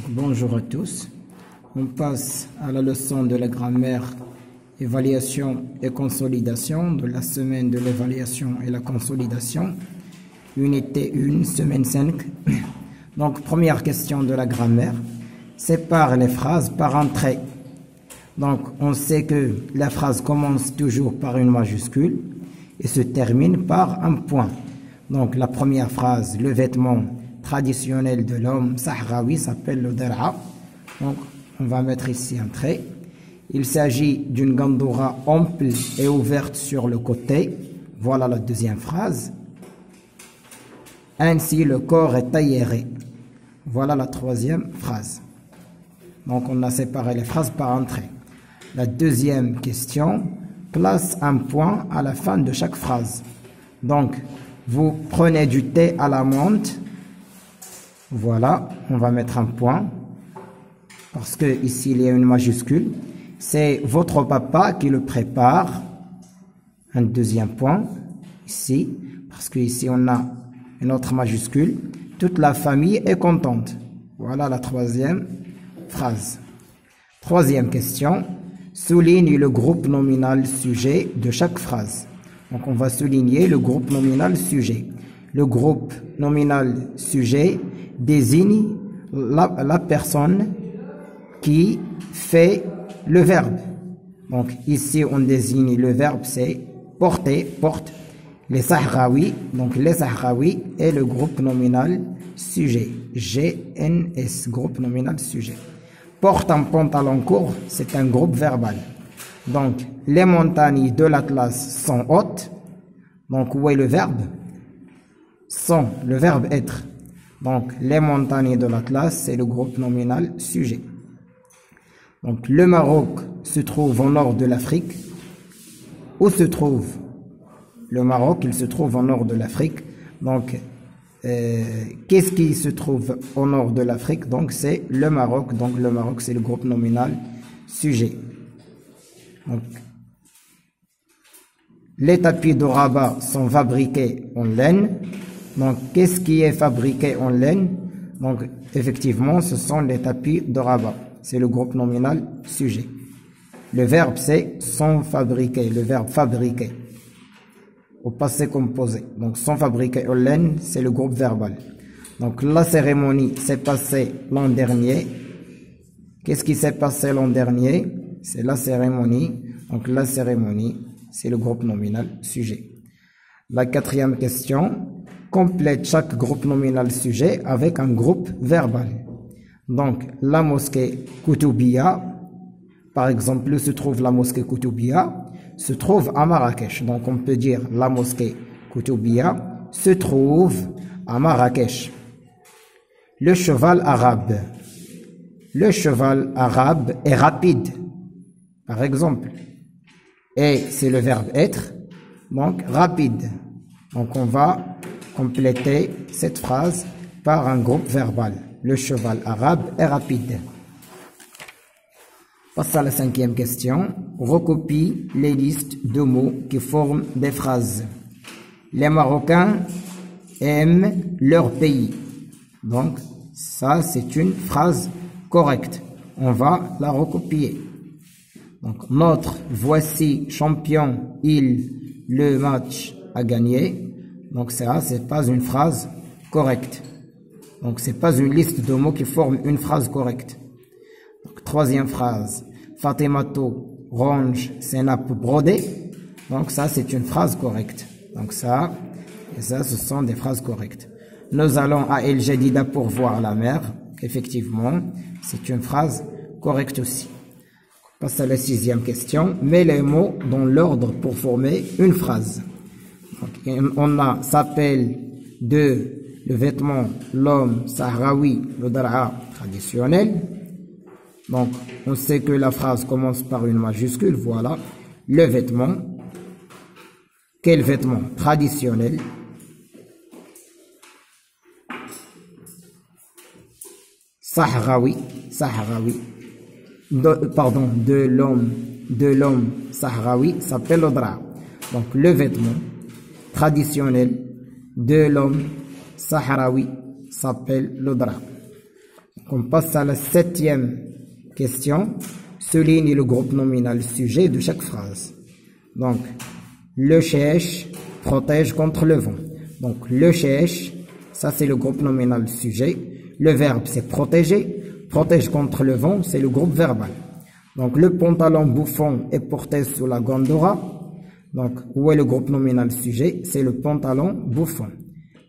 Bonjour à tous. On passe à la leçon de la grammaire, évaluation et consolidation de la semaine de l'évaluation et la consolidation, unité 1, semaine 5. Donc, première question de la grammaire, sépare les phrases par entrée. Donc, on sait que la phrase commence toujours par une majuscule et se termine par un point. Donc, la première phrase, le vêtement traditionnel de l'homme sahraoui s'appelle le dar'a. Donc, on va mettre ici un trait. Il s'agit d'une gandoura ample et ouverte sur le côté. Voilà la deuxième phrase. Ainsi, le corps est aéré. Voilà la troisième phrase. Donc, on a séparé les phrases par entrée. La deuxième question, place un point à la fin de chaque phrase. Donc, vous prenez du thé à la menthe. Voilà, on va mettre un point. Parce que ici, il y a une majuscule. C'est votre papa qui le prépare. Un deuxième point, ici. Parce que ici, on a une autre majuscule. Toute la famille est contente. Voilà la troisième phrase. Troisième question. Souligne le groupe nominal sujet de chaque phrase. Donc, on va souligner le groupe nominal sujet. Le groupe nominal sujet désigne la personne qui fait le verbe. Donc, ici, on désigne le verbe, c'est porter, porte. Les Sahraouis, donc les Sahraouis est le groupe nominal sujet. GNS, groupe nominal sujet. Porte un pantalon court, c'est un groupe verbal. Donc, les montagnes de l'Atlas sont hautes. Donc, où est le verbe? Sont, le verbe être. Donc, les montagnes de l'Atlas, c'est le groupe nominal sujet. Donc, le Maroc se trouve au nord de l'Afrique. Où se trouve le Maroc? Il se trouve au nord de l'Afrique. Donc, qu'est-ce qui se trouve au nord de l'Afrique? Donc, c'est le Maroc. Donc, le Maroc, c'est le groupe nominal sujet. Donc, les tapis de Rabat sont fabriqués en laine. Donc, qu'est-ce qui est fabriqué en laine? Donc, effectivement, ce sont les tapis de Rabat. C'est le groupe nominal sujet. Le verbe, c'est sont fabriqués. Le verbe fabriquer. Au passé composé. Donc, sont fabriqués en laine, c'est le groupe verbal. Donc, la cérémonie s'est passée l'an dernier. Qu'est-ce qui s'est passé l'an dernier? C'est la cérémonie. Donc, la cérémonie, c'est le groupe nominal sujet. La quatrième question. Complète chaque groupe nominal sujet avec un groupe verbal. Donc, la mosquée Koutoubia, par exemple, où se trouve la mosquée Koutoubia, se trouve à Marrakech. Donc, on peut dire la mosquée Koutoubia se trouve à Marrakech. Le cheval arabe. Le cheval arabe est rapide, par exemple. Et c'est le verbe être, donc rapide. Donc, on va compléter cette phrase par un groupe verbal. Le cheval arabe est rapide. Passe à la cinquième question. Recopie les listes de mots qui forment des phrases. Les Marocains aiment leur pays. Donc, ça, c'est une phrase correcte. On va la recopier. Donc, notre voici champion, le match a gagné. Donc, ça, c'est pas une phrase correcte. Donc, c'est pas une liste de mots qui forment une phrase correcte. Donc, troisième phrase. Fatimato range ses nappes brodées. Donc, ça, c'est une phrase correcte. Donc, ça, et ça, ce sont des phrases correctes. Nous allons à El Jadida pour voir la mer. Effectivement, c'est une phrase correcte aussi. On passe à la sixième question. Mets les mots dans l'ordre pour former une phrase. Donc, on a s'appelle de le vêtement, l'homme sahraoui, le dar'a traditionnel. Donc, on sait que la phrase commence par une majuscule, voilà. Le vêtement. Quel vêtement? Traditionnel. Sahraoui, sahraoui. De l'homme sahraoui s'appelle le dar'a. Donc, le vêtement traditionnel de l'homme sahraoui s'appelle le drap. On passe à la 7e question. Souligne le groupe nominal sujet de chaque phrase. Donc, le chèche protège contre le vent. Donc, le chèche, ça c'est le groupe nominal sujet. Le verbe c'est protéger. Protège contre le vent, c'est le groupe verbal. Donc, le pantalon bouffon est porté sous la gondora. Donc, où est le groupe nominal sujet? C'est le pantalon bouffon.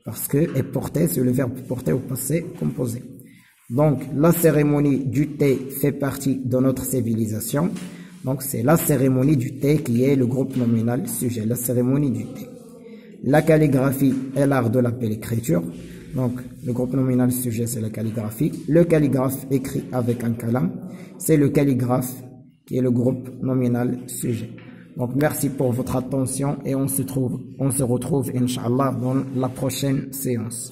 Parce que est porté, c'est le verbe porter au passé composé. Donc, la cérémonie du thé fait partie de notre civilisation. Donc, c'est la cérémonie du thé qui est le groupe nominal sujet, la cérémonie du thé. La calligraphie est l'art de la belle écriture. Donc, le groupe nominal sujet, c'est la calligraphie. Le calligraphe écrit avec un kalam, c'est le calligraphe qui est le groupe nominal sujet. Donc, merci pour votre attention et on se retrouve, Inch'Allah, dans la prochaine séance.